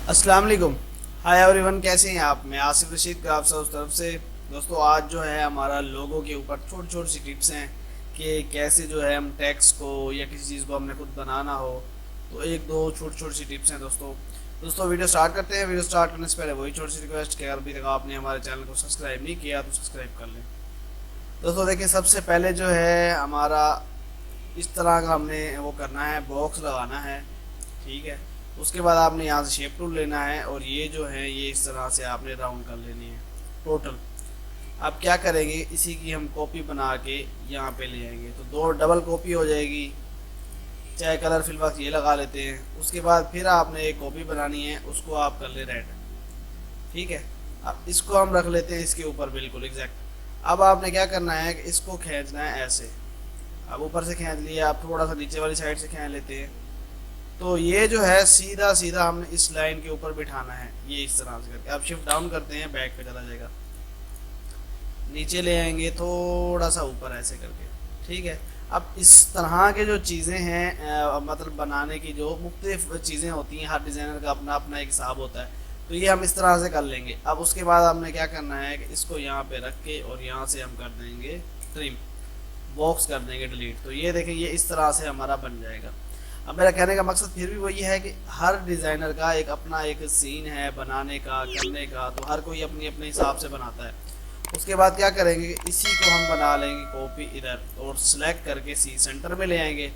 अस्सलाम वालेकुम। Hi everyone, कैसे हैं आप? मैं आसिफ रशीद ग्राफ हाउस तरफ से। दोस्तों, आज जो है हमारा लोगों के ऊपर छोटी छोटी सी टिप्स हैं कि कैसे जो है हम टेक्स्ट को या किसी चीज़ को हमने खुद बनाना हो। तो एक दो छोटी छोटी सी टिप्स हैं दोस्तों वीडियो स्टार्ट करते हैं। वीडियो स्टार्ट करने से पहले वही छोटी सी रिक्वेस्ट कि अगर अभी तक आपने हमारे चैनल को सब्सक्राइब नहीं किया तो सब्सक्राइब कर लें। दोस्तों देखिए, सबसे पहले जो है हमारा इस तरह का हमने वो करना है, बॉक्स लगाना है। ठीक है, उसके बाद आपने यहाँ से शेप टूल लेना है और ये जो है ये इस तरह से आपने राउंड कर लेनी है टोटल। अब क्या करेंगे, इसी की हम कॉपी बना के यहाँ पे ले आएंगे तो दो डबल कॉपी हो जाएगी। चाहे कलर फिल वक्त ये लगा लेते हैं। उसके बाद फिर आपने एक कॉपी बनानी है, उसको आप कर ले रेड। ठीक है, अब इसको हम रख लेते हैं इसके ऊपर बिल्कुल एग्जैक्ट। अब आपने क्या करना है कि इसको खींचना है ऐसे। अब ऊपर से खींच लिया, आप थोड़ा सा नीचे वाली साइड से खींच लेते हैं तो ये जो है सीधा सीधा हमने इस लाइन के ऊपर बिठाना है। ये इस तरह से करके आप शिफ्ट डाउन करते हैं, बैक पे चला जाएगा। नीचे ले आएंगे थोड़ा सा ऊपर ऐसे करके। ठीक है, अब इस तरह के जो चीज़ें हैं मतलब बनाने की जो मुख्तलिफ चीज़ें होती हैं, हर डिज़ाइनर का अपना अपना एक हिसाब होता है। तो ये हम इस तरह से कर लेंगे। अब उसके बाद हमने क्या करना है कि इसको यहाँ पे रख के और यहाँ से हम कर देंगे ट्रिम, बॉक्स कर देंगे डिलीट। तो ये देखें, ये इस तरह से हमारा बन जाएगा। अब मेरा कहने का मकसद फिर भी वही है कि हर डिज़ाइनर का एक अपना एक सीन है बनाने का, करने का। तो हर कोई अपनी अपने हिसाब से बनाता है। उसके बाद क्या करेंगे, इसी को हम बना लेंगे कॉपी इधर और सिलेक्ट करके सी सेंटर में ले आएंगे।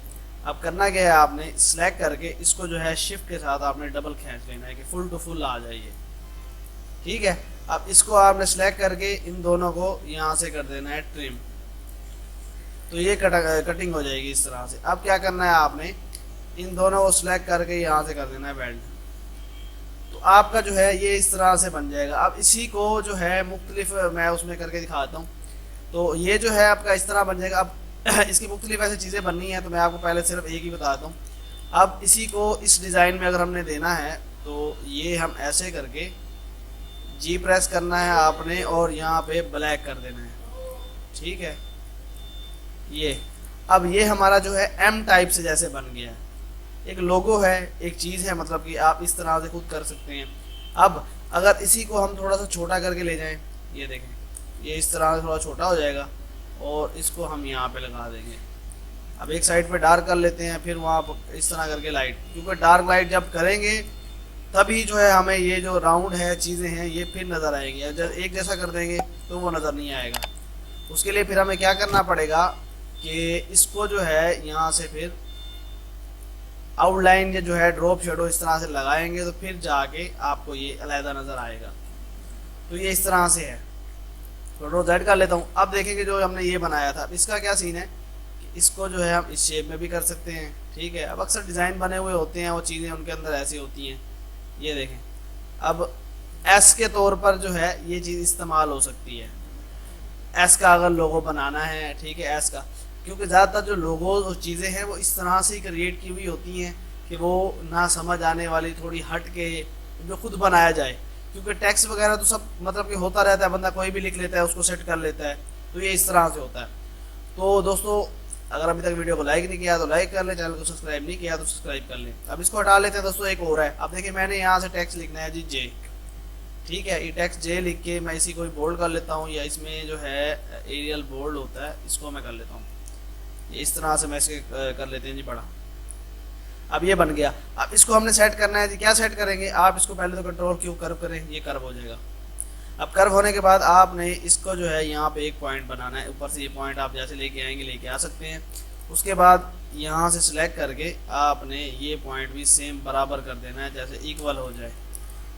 अब करना क्या है, आपने सिलेक्ट करके इसको जो है शिफ्ट के साथ आपने डबल खींच लेना है कि फुल टू फुल आ जाइए। ठीक है, अब इसको आपने सिलेक्ट करके इन दोनों को यहाँ से कर देना है ट्रिम। तो ये कटिंग हो जाएगी इस तरह से। अब क्या करना है, आपने इन दोनों को सिलेक्ट करके यहाँ से कर देना है बेल्ट। तो आपका जो है ये इस तरह से बन जाएगा। अब इसी को जो है मुख्तलिफ मैं उसमें करके दिखाता हूँ। तो ये जो है आपका इस तरह बन जाएगा। अब इसकी मुख्तलिफ ऐसी चीज़ें बननी है तो मैं आपको पहले सिर्फ एक ही बताता हूँ। अब इसी को इस डिज़ाइन में अगर हमने देना है तो ये हम ऐसे करके जी प्रेस करना है आपने और यहाँ पे ब्लैक कर देना है। ठीक है, ये अब ये हमारा जो है एम टाइप से जैसे बन गया है। एक लोगो है, एक चीज़ है, मतलब कि आप इस तरह से खुद कर सकते हैं। अब अगर इसी को हम थोड़ा सा छोटा करके ले जाएं, ये देखें ये इस तरह से थोड़ा छोटा हो जाएगा और इसको हम यहाँ पे लगा देंगे। अब एक साइड पे डार्क कर लेते हैं, फिर वहाँ पर इस तरह करके लाइट, क्योंकि डार्क लाइट जब करेंगे तभी जो है हमें ये जो राउंड है चीज़ें हैं ये फिर नज़र आएंगी। जब एक जैसा कर देंगे तो वो नज़र नहीं आएगा। उसके लिए फिर हमें क्या करना पड़ेगा कि इसको जो है यहाँ से फिर आउटलाइन जो है ड्रॉप शेडो इस तरह से लगाएंगे तो फिर जाके आपको ये अलहदा नज़र आएगा। तो ये इस तरह से है। तो ड्रॉ जेड कर लेता हूँ। अब देखेंगे जो हमने ये बनाया था, इसका क्या सीन है कि इसको जो है हम इस शेप में भी कर सकते हैं। ठीक है, अब अक्सर डिज़ाइन बने हुए होते हैं, वो चीज़ें उनके अंदर ऐसी होती हैं। ये देखें, अब एस के तौर पर जो है ये चीज़ इस्तेमाल हो सकती है। एस का अगर लोगो बनाना है, ठीक है, एस का, क्योंकि ज़्यादातर जो लोगो और चीज़ें हैं वो इस तरह से क्रिएट की हुई होती हैं कि वो ना समझ आने वाली, थोड़ी हट के जो खुद बनाया जाए। क्योंकि टैक्स वगैरह तो सब मतलब कि होता रहता है, बंदा कोई भी लिख लेता है, उसको सेट कर लेता है। तो ये इस तरह से होता है। तो दोस्तों, अगर अभी तक वीडियो को लाइक नहीं किया तो लाइक कर लें, चैनल को सब्सक्राइब नहीं किया तो सब्सक्राइब कर लें। अब इसको हटा लेते हैं दोस्तों। एक और है, अब देखिए मैंने यहाँ से टैक्स लिखना है जी जे। ठीक है, ई टेक्स्ट जे लिख के मैं इसी को बोल्ड कर लेता हूँ, या इसमें जो है एरियल बोल्ड होता है इसको मैं कर लेता हूँ। इस तरह से मैं इसे कर लेते हैं जी बड़ा। अब ये बन गया। अब इसको हमने सेट करना है जी। क्या सेट करेंगे, आप इसको पहले तो कंट्रोल क्यू कर्व करें, ये कर्व हो जाएगा। अब कर्व होने के बाद आपने इसको जो है यहाँ पे एक पॉइंट बनाना है। ऊपर से ये पॉइंट आप जैसे लेके आएंगे लेके आ सकते हैं। उसके बाद यहाँ से सिलेक्ट करके आपने ये पॉइंट भी सेम बराबर कर देना है, जैसे इक्वल हो जाए।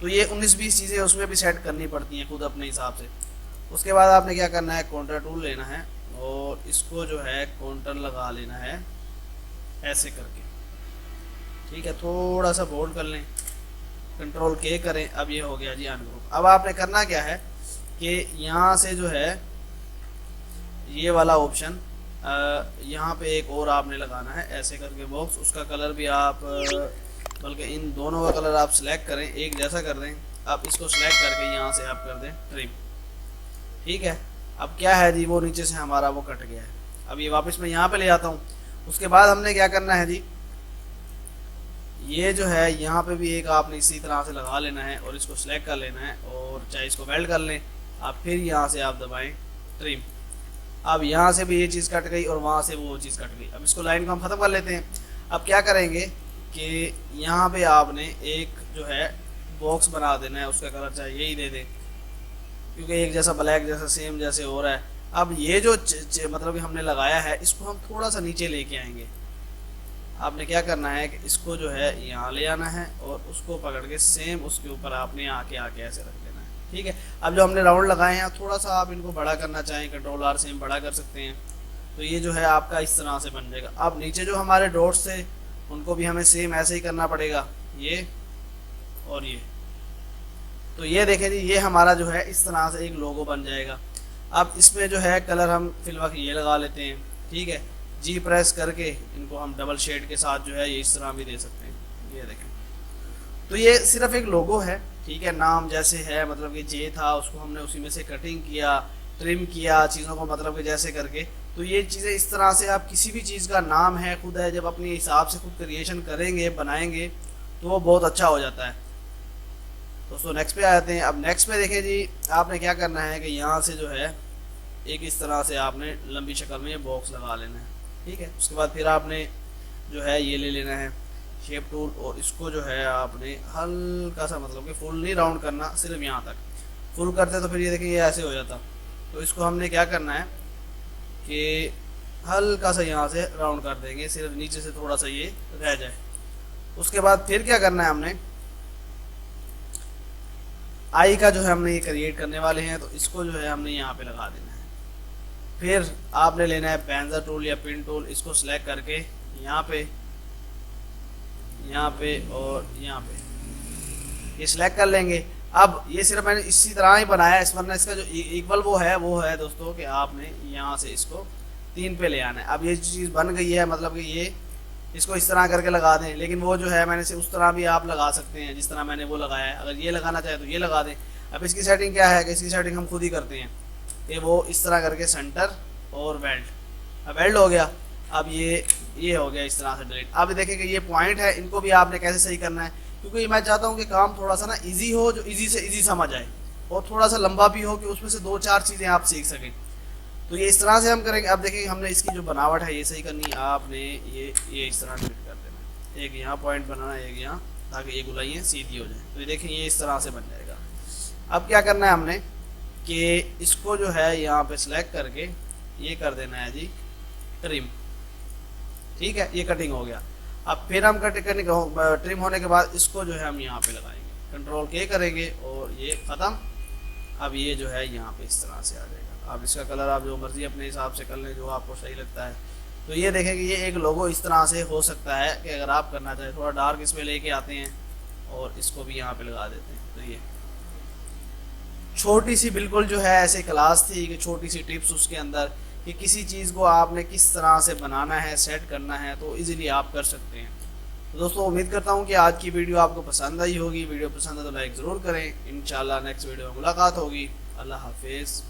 तो ये 19-20 चीज़ें उसमें भी सेट करनी पड़ती हैं खुद अपने हिसाब से। उसके बाद आपने क्या करना है, कॉन्टर टूल लेना है और इसको जो है कॉन्टर लगा लेना है ऐसे करके। ठीक है, थोड़ा सा बोल्ड कर लें, कंट्रोल के करें। अब ये हो गया जी अनग्रुप। अब आपने करना क्या है कि यहाँ से जो है ये वाला ऑप्शन यहाँ पे एक और आपने लगाना है ऐसे करके बॉक्स। उसका कलर भी आप बल्कि इन दोनों का कलर आप सिलेक्ट करें, एक जैसा कर दें। अब इसको सिलेक्ट करके यहाँ से आप कर दें ट्रिम। ठीक है, अब क्या है जी, वो नीचे से हमारा वो कट गया है। अब ये वापस मैं यहाँ पे ले आता हूँ। उसके बाद हमने क्या करना है जी, ये जो है यहाँ पे भी एक आपने इसी तरह से लगा लेना है और इसको सिलेक्ट कर लेना है और चाहे इसको वेल्ड कर लें आप, फिर यहाँ से आप दबाएं ट्रिम। अब यहाँ से भी ये चीज़ कट गई और वहाँ से वो चीज़ कट गई। अब इसको लाइन को हम ख़त्म कर लेते हैं। अब क्या करेंगे कि यहाँ पे आपने एक जो है बॉक्स बना देना है, उसका कलर चाहे यही दे दें क्योंकि एक जैसा ब्लैक जैसा सेम जैसे हो रहा है। अब ये जो मतलब कि हमने लगाया है इसको हम थोड़ा सा नीचे लेके आएंगे। आपने क्या करना है कि इसको जो है यहाँ ले आना है और उसको पकड़ के सेम उसके ऊपर आपने आके आके ऐसे रख देना है, ठीक है। अब जो हमने राउंड लगाए हैं थोड़ा सा आप इनको बड़ा करना चाहें कंट्रोल R से हम बड़ा कर सकते हैं, तो ये जो है आपका इस तरह से बन जाएगा। अब नीचे जो हमारे डॉट्स थे उनको भी हमें सेम ऐसे ही करना पड़ेगा, ये और ये। तो ये देखें जी, ये हमारा जो है इस तरह से एक लोगो बन जाएगा। अब इसमें जो है कलर हम फिलहाल ये लगा लेते हैं, ठीक है। जी प्रेस करके इनको हम डबल शेड के साथ जो है ये इस तरह भी दे सकते हैं, ये देखें। तो ये सिर्फ एक लोगो है, ठीक है। नाम जैसे है मतलब कि जे था उसको हमने उसी में से कटिंग किया, ट्रिम किया चीज़ों को मतलब कि जैसे करके। तो ये चीज़ें इस तरह से आप किसी भी चीज़ का नाम है खुद है जब अपने हिसाब से खुद क्रिएशन करेंगे बनाएंगे तो वो बहुत अच्छा हो जाता है। दोस्तों नेक्स्ट पे आ जाते हैं। अब नेक्स्ट पे देखें जी, आपने क्या करना है कि यहाँ से जो है एक इस तरह से आपने लंबी शक्ल में ये बॉक्स लगा लेना है, ठीक है। उसके बाद फिर आपने जो है ये ले लेना है शेप टूल और इसको जो है आपने हल्का सा मतलब कि फुल नहीं राउंड करना, सिर्फ यहाँ तक। फुल करते तो फिर ये देखिए ये ऐसे हो जाता। तो इसको हमने क्या करना है कि हल्का सा यहाँ से राउंड कर देंगे, सिर्फ नीचे से थोड़ा सा ये रह जाए। उसके बाद फिर क्या करना है, हमने आई का जो है हमने ये क्रिएट करने वाले हैं तो इसको जो है हमने यहाँ पे लगा देना है। फिर आपने लेना है पेंसिल टूल या पिन टूल, इसको सिलेक्ट करके यहाँ पे और यहाँ पे ये सिलेक्ट कर लेंगे। अब ये सिर्फ मैंने इसी तरह ही बनाया है, वरना इसका जो इक्वल वो है दोस्तों कि आपने यहाँ से इसको 3 पे ले आना है। अब ये चीज़ बन गई है, मतलब कि ये इसको इस तरह करके लगा दें, लेकिन वो जो है मैंने से उस तरह भी आप लगा सकते हैं जिस तरह मैंने वो लगाया है। अगर ये लगाना चाहे तो ये लगा दें। अब इसकी सेटिंग क्या है कि इसकी सेटिंग हम खुद ही करते हैं कि वो इस तरह करके सेंटर और वेल्ड, अब वेल्ड हो गया। अब ये हो गया इस तरह से डिलीट। अब देखें कि ये पॉइंट है, इनको भी आपने कैसे सही करना है, क्योंकि मैं चाहता हूँ कि काम थोड़ा सा ना ईजी हो, जो ईजी से ईजी समझ आए और थोड़ा सा लंबा भी हो कि उसमें से 2-4 चीज़ें आप सीख सकें। तो ये इस तरह से हम करेंगे। अब देखेंगे हमने इसकी जो बनावट है ये सही करनी है। आपने ये इस तरह डिलीट कर देना है, एक यहाँ पॉइंट बनाना है, एक यहाँ, ताकि ये गोलाइयाँ सीधी हो जाए। तो ये देखें ये इस तरह से बन जाएगा। अब क्या करना है हमने कि इसको जो है यहाँ पे सिलेक्ट करके ये कर देना है जी ट्रिम, ठीक है। ये कटिंग हो गया। अब फिर हम ट्रिम होने के बाद इसको जो है हम यहाँ पे लगाएंगे, कंट्रोल K करेंगे और ये ख़त्म। अब ये जो है यहाँ पे इस तरह से आ जाएगा। अब इसका कलर आप जो मर्जी अपने हिसाब से कर लें, जो आपको सही लगता है। तो ये देखें कि ये एक लोगो इस तरह से हो सकता है कि अगर आप करना चाहें थोड़ा डार्क इसमें लेके आते हैं और इसको भी यहाँ पे लगा देते हैं। तो ये छोटी सी बिल्कुल जो है ऐसे क्लास थी कि छोटी सी टिप्स उसके अंदर कि किसी चीज़ को आपने किस तरह से बनाना है, सेट करना है, तो इजीली आप कर सकते हैं। तो दोस्तों उम्मीद करता हूँ कि आज की वीडियो आपको पसंद आई होगी। वीडियो पसंद है तो लाइक ज़रूर करें। इंशाल्लाह नेक्स्ट वीडियो में मुलाकात होगी। अल्लाह हाफिज़।